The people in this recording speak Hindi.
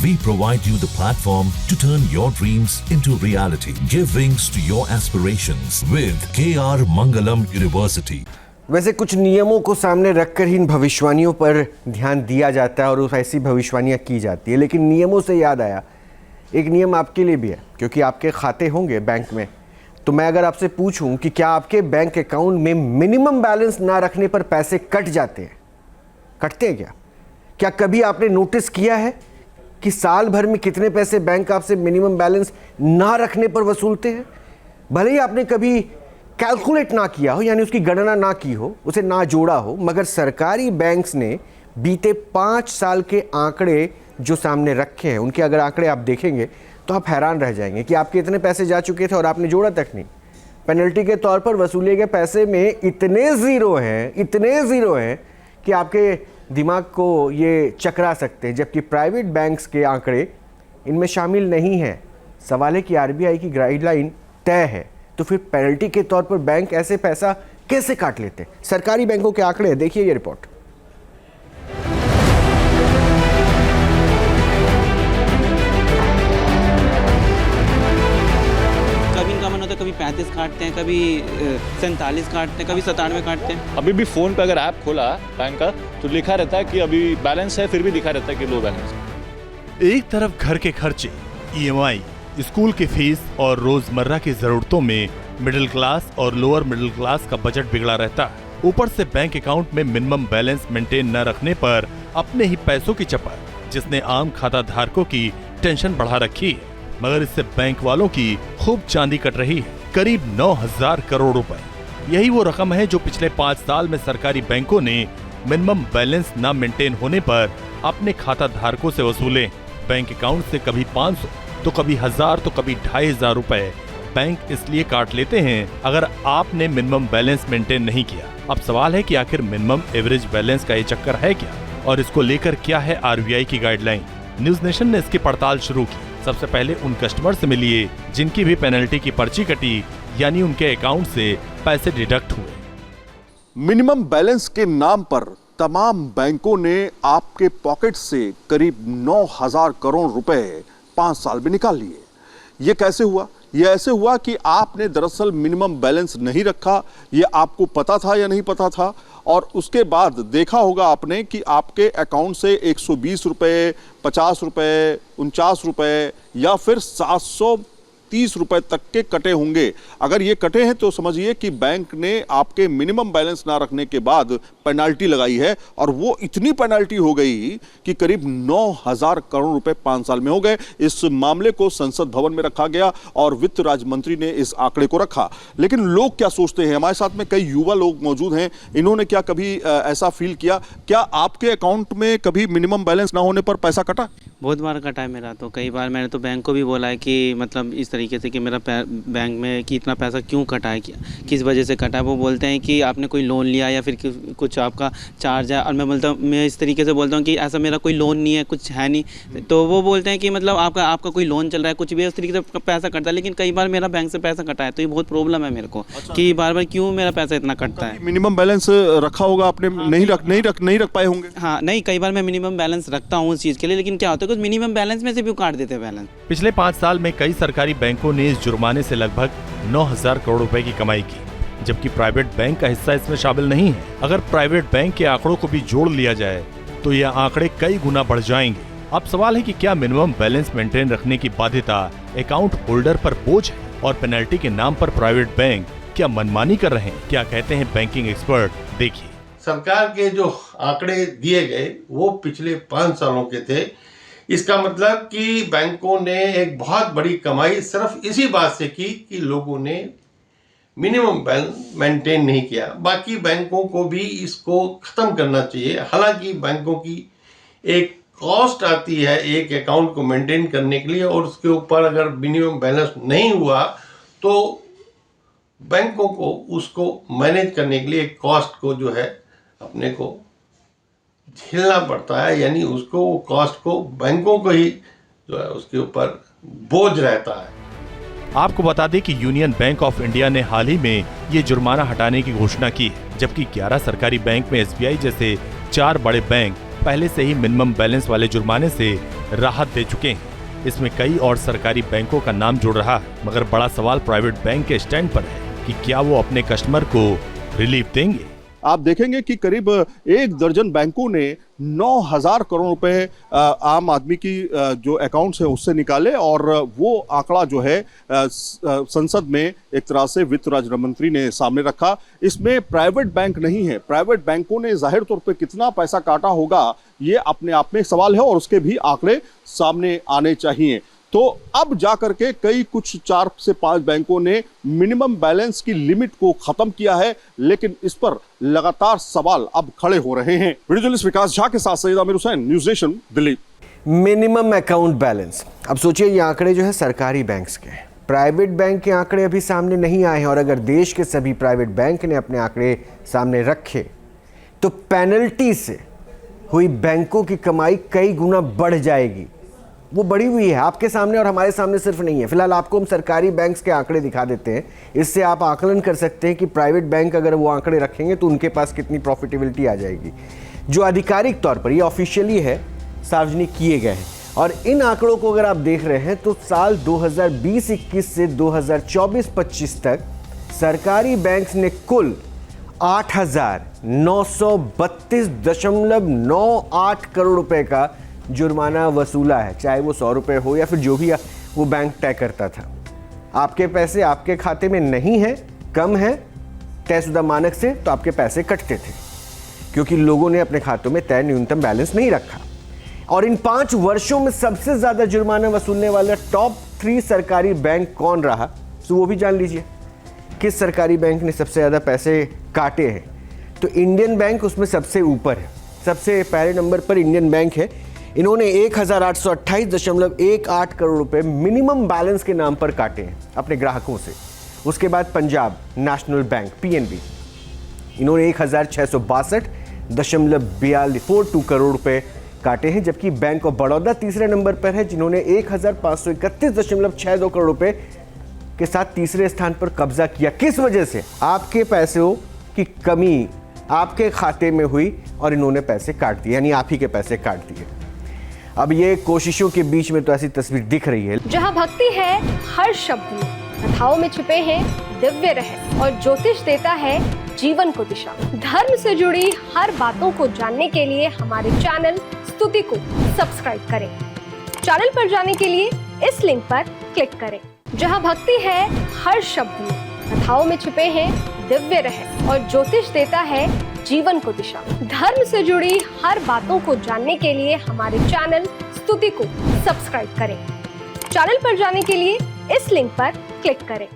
We provide you the platform to turn your dreams into reality. Give wings to your aspirations with KR Mangalam University. वैसे कुछ नियमों को सामने रखकर ही इन भविष्यवाणियों पर ध्यान दिया जाता है और उस ऐसी भविष्यवाणियां की जाती है, लेकिन नियमों से याद आया, एक नियम आपके लिए भी है, क्योंकि आपके खाते होंगे बैंक में। तो मैं अगर आपसे पूछूं कि क्या आपके बैंक अकाउंट में मिनिमम बैलेंस ना रखने पर पैसे कट जाते हैं? कटते हैं क्या? क्या कभी आपने नोटिस किया है कि साल भर में कितने पैसे बैंक आपसे मिनिमम बैलेंस ना रखने पर वसूलते हैं? भले ही आपने कभी कैलकुलेट ना किया हो, यानी उसकी गणना ना की हो, उसे ना जोड़ा हो, मगर सरकारी बैंक्स ने बीते 5 साल के आंकड़े जो सामने रखे हैं, उनके अगर आंकड़े आप देखेंगे तो आप हैरान रह जाएंगे कि आपके इतने पैसे जा चुके थे और आपने जोड़ा तक नहीं। पेनल्टी के तौर पर वसूले गए पैसे में इतने ज़ीरो हैं कि आपके दिमाग को ये चकरा सकते हैं, जबकि प्राइवेट बैंक्स के आंकड़े इनमें शामिल नहीं हैं। सवाल है कि आरबीआई की गाइडलाइन तय है, तो फिर पेनल्टी के तौर पर बैंक ऐसे पैसा कैसे काट लेते हैं? सरकारी बैंकों के आंकड़े देखिए ये रिपोर्ट। कभी 35 काटते हैं, कभी 47 काटते हैं, कभी 97 काटते हैं। अभी भी फोन पे अगर ऐप खोला बैंक का तो लिखा रहता है कि अभी बैलेंस है, फिर भी दिखा रहता है कि लो बैलेंस है। एक तरफ घर के खर्चे, ईएमआई, स्कूल की फीस और रोजमर्रा की जरूरतों में मिडिल क्लास और लोअर मिडिल क्लास का बजट बिगड़ा रहता है। ऊपर से बैंक अकाउंट में मिनिमम बैलेंस मेंटेन न रखने पर अपने ही पैसों की चपर, जिसने आम खाता धारकों की टेंशन बढ़ा रखी है। मगर इससे बैंक वालों की खूब चांदी कट रही है, करीब 9,000 करोड़ रुपए। यही वो रकम है जो पिछले 5 साल में सरकारी बैंकों ने मिनिमम बैलेंस न मेंटेन होने पर अपने खाता धारकों से वसूले। बैंक अकाउंट से कभी 500 तो कभी 1000 तो कभी 2500 रुपए बैंक इसलिए काट लेते हैं अगर आपने मिनिमम बैलेंस मेंटेन नहीं किया। अब सवाल है कि आखिर मिनिमम एवरेज बैलेंस का ये चक्कर है क्या, और इसको लेकर क्या है आरबीआई की गाइडलाइन? न्यूज नेशन ने इसकी पड़ताल शुरू की। सबसे पहले उन कस्टमर से मिलिए जिनकी भी पेनल्टी की पर्ची कटी, यानी उनके अकाउंट से पैसे डिडक्ट हुए। मिनिमम बैलेंस के नाम पर तमाम बैंकों ने आपके पॉकेट से करीब 9,000 करोड़ रुपए 5 साल में निकाल लिए। ये कैसे हुआ? ये ऐसे हुआ कि आपने दरअसल मिनिमम बैलेंस नहीं रखा। ये आपको पता था या नहीं पता था, और उसके बाद देखा होगा आपने कि आपके अकाउंट से 120 रुपए, 50 रुपए, 49 रुपए या फिर 730 रुपए तक के कटे होंगे। अगर ये कटे हैं तो समझिए कि बैंक ने आपके मिनिमम बैलेंस ना रखने के बाद पेनल्टी लगाई है, और वो इतनी पेनल्टी हो गई कि करीब 9,000 करोड़ रुपए 5 साल में हो गए। इस मामले को संसद भवन में रखा गया और वित्त राज्य मंत्री ने इस आंकड़े को रखा। लेकिन लोग क्या सोचते हैं? हमारे साथ में कई युवा लोग मौजूद हैं, इन्होंने क्या कभी ऐसा फील किया? क्या आपके अकाउंट में कभी मिनिमम बैलेंस ना होने पर पैसा कटा? बहुत बार कटा है मेरा, तो कई बार मैंने तो बैंक को भी बोला है कि मतलब इस तरीके से कि मेरा बैंक में कि इतना पैसा क्यों कटा है, किस वजह से कटा है। वो बोलते हैं कि आपने कोई लोन लिया या फिर कुछ आपका चार्ज है, और मैं इस तरीके से बोलता हूँ कि ऐसा मेरा कोई लोन नहीं है, कुछ है नहीं। तो वो बोलते हैं कि मतलब आपका कोई लोन चल रहा है, कुछ भी इस तरीके से पैसा कटता है। लेकिन कई बार मेरा बैंक से पैसा कटा है, तो ये बहुत प्रॉब्लम है मेरे को कि बार बार क्यों मेरा पैसा इतना कटता है। मिनिमम बैलेंस रखा होगा आपने? नहीं रख पाए होंगे। हाँ, नहीं, कई बार मैं मिनिमम बैलेंस रखता हूँ उस चीज़ के लिए, लेकिन क्या होता है कुछ मिनिमम बैलेंस में से भी काट देते हैं बैलेंस। पिछले 5 साल में कई सरकारी बैंकों ने इस जुर्माने से लगभग 9,000 करोड़ रुपए की कमाई की, जबकि प्राइवेट बैंक का हिस्सा इसमें शामिल नहीं है। अगर प्राइवेट बैंक के आंकड़ों को भी जोड़ लिया जाए तो यह आंकड़े कई गुना बढ़ जाएंगे। अब सवाल है कि क्या मिनिमम बैलेंस मेंटेन रखने की बाध्यता अकाउंट होल्डर पर बोझ है, और पेनल्टी के नाम पर प्राइवेट बैंक क्या मनमानी कर रहे हैं? क्या कहते हैं बैंकिंग एक्सपर्ट, देखिए। सरकार के जो आंकड़े दिए गए वो पिछले 5 सालों के थे। इसका मतलब कि बैंकों ने एक बहुत बड़ी कमाई सिर्फ इसी बात से की कि लोगों ने मिनिमम बैलेंस मेंटेन नहीं किया। बाकी बैंकों को भी इसको ख़त्म करना चाहिए। हालांकि बैंकों की एक कॉस्ट आती है एक अकाउंट को मेंटेन करने के लिए, और उसके ऊपर अगर मिनिमम बैलेंस नहीं हुआ तो बैंकों को उसको मैनेज करने के लिए एक कॉस्ट को जो है अपने को झेलना पड़ता है, यानी उसको कॉस्ट को बैंकों को ही जो है उसके ऊपर बोझ रहता है। आपको बता दें कि यूनियन बैंक ऑफ इंडिया ने हाल ही में ये जुर्माना हटाने की घोषणा की है, जबकि 11 सरकारी बैंक में एसबीआई जैसे 4 बड़े बैंक पहले से ही मिनिमम बैलेंस वाले जुर्माने से राहत दे चुके हैं। इसमें कई और सरकारी बैंकों का नाम जुड़ रहा है, मगर बड़ा सवाल प्राइवेट बैंक के स्टैंड पर है कि क्या वो अपने कस्टमर को रिलीफ देंगे। आप देखेंगे कि करीब 1 दर्जन बैंकों ने 9,000 करोड़ रुपए आम आदमी की जो अकाउंट्स है उससे निकाले, और वो आंकड़ा जो है संसद में एक तरह से वित्त राज्य मंत्री ने सामने रखा। इसमें प्राइवेट बैंक नहीं है, प्राइवेट बैंकों ने जाहिर तौर पे कितना पैसा काटा होगा ये अपने आप में एक सवाल है, और उसके भी आंकड़े सामने आने चाहिए। तो अब जाकर के कुछ 4 से 5 बैंकों ने मिनिमम बैलेंस की लिमिट को खत्म किया है, लेकिन इस पर लगातार सवाल अब खड़े हो रहे हैं। वीडियो जर्नलिस्ट विकास झा के साथ Syed Aamir Hussain, news nation, Delhi. Minimum account balance. अब सोचिए ये आंकड़े जो है सरकारी बैंक्स के, प्राइवेट बैंक के आंकड़े अभी सामने नहीं आए हैं, और अगर देश के सभी प्राइवेट बैंक ने अपने आंकड़े सामने रखे तो पेनल्टी से हुई बैंकों की कमाई कई गुना बढ़ जाएगी। वो बढ़ी हुई है आपके सामने और हमारे सामने सिर्फ नहीं है। फिलहाल आपको हम सरकारी बैंक्स के आंकड़े दिखा देते हैं, इससे आप आकलन कर सकते हैं कि प्राइवेट बैंक अगर वो आंकड़े रखेंगे तो उनके पास कितनी प्रॉफिटेबिलिटी आ जाएगी। जो आधिकारिक तौर पर ये ऑफिशियली है, सार्वजनिक किए गए हैं, और इन आंकड़ों को अगर आप देख रहे हैं तो साल 2020-21 से 2024-25 तक सरकारी बैंक्स ने कुल 8,932.98 करोड़ रुपए का जुर्माना वसूला है, चाहे वो 100 रुपये हो या फिर जो भी वो बैंक तय करता था। आपके पैसे आपके खाते में नहीं है, कम है तयशुदा मानक से, तो आपके पैसे कटते थे क्योंकि लोगों ने अपने खातों में तय न्यूनतम बैलेंस नहीं रखा। और इन 5 वर्षों में सबसे ज्यादा जुर्माना वसूलने वाला टॉप 3 सरकारी बैंक कौन रहा, तो वो भी जान लीजिए। किस सरकारी बैंक ने सबसे ज्यादा पैसे काटे हैं? तो इंडियन बैंक उसमें सबसे ऊपर है, सबसे पहले नंबर पर इंडियन बैंक है। इन्होंने 1,828.18 करोड़ रुपए मिनिमम बैलेंस के नाम पर काटे हैं अपने ग्राहकों से। उसके बाद पंजाब नेशनल बैंक PNB, इन्होंने 1,662.42 करोड़ रुपए काटे हैं, जबकि बैंक ऑफ बड़ौदा तीसरे नंबर पर है जिन्होंने 1,531.62 करोड़ रुपए के साथ तीसरे स्थान पर कब्जा किया। किस वजह से? आपके पैसों की कमी आपके खाते में हुई और इन्होंने पैसे काट दिए, यानी आप ही के पैसे काट दिए। अब ये कोशिशों के बीच में तो ऐसी तस्वीर दिख रही है। जहाँ भक्ति है हर शब्द में, कथाओं में छुपे हैं दिव्य रहस्य, और ज्योतिष देता है जीवन को दिशा। धर्म से जुड़ी हर बातों को जानने के लिए हमारे चैनल स्तुति को सब्सक्राइब करें। चैनल पर जाने के लिए इस लिंक पर क्लिक करें। जहाँ भक्ति है हर शब्द में, कथाओं में छुपे हैं दिव्य रहस्य, और ज्योतिष देता है जीवन को दिशा। धर्म से जुड़ी हर बातों को जानने के लिए हमारे चैनल स्तुति को सब्सक्राइब करें। चैनल पर जाने के लिए इस लिंक पर क्लिक करें।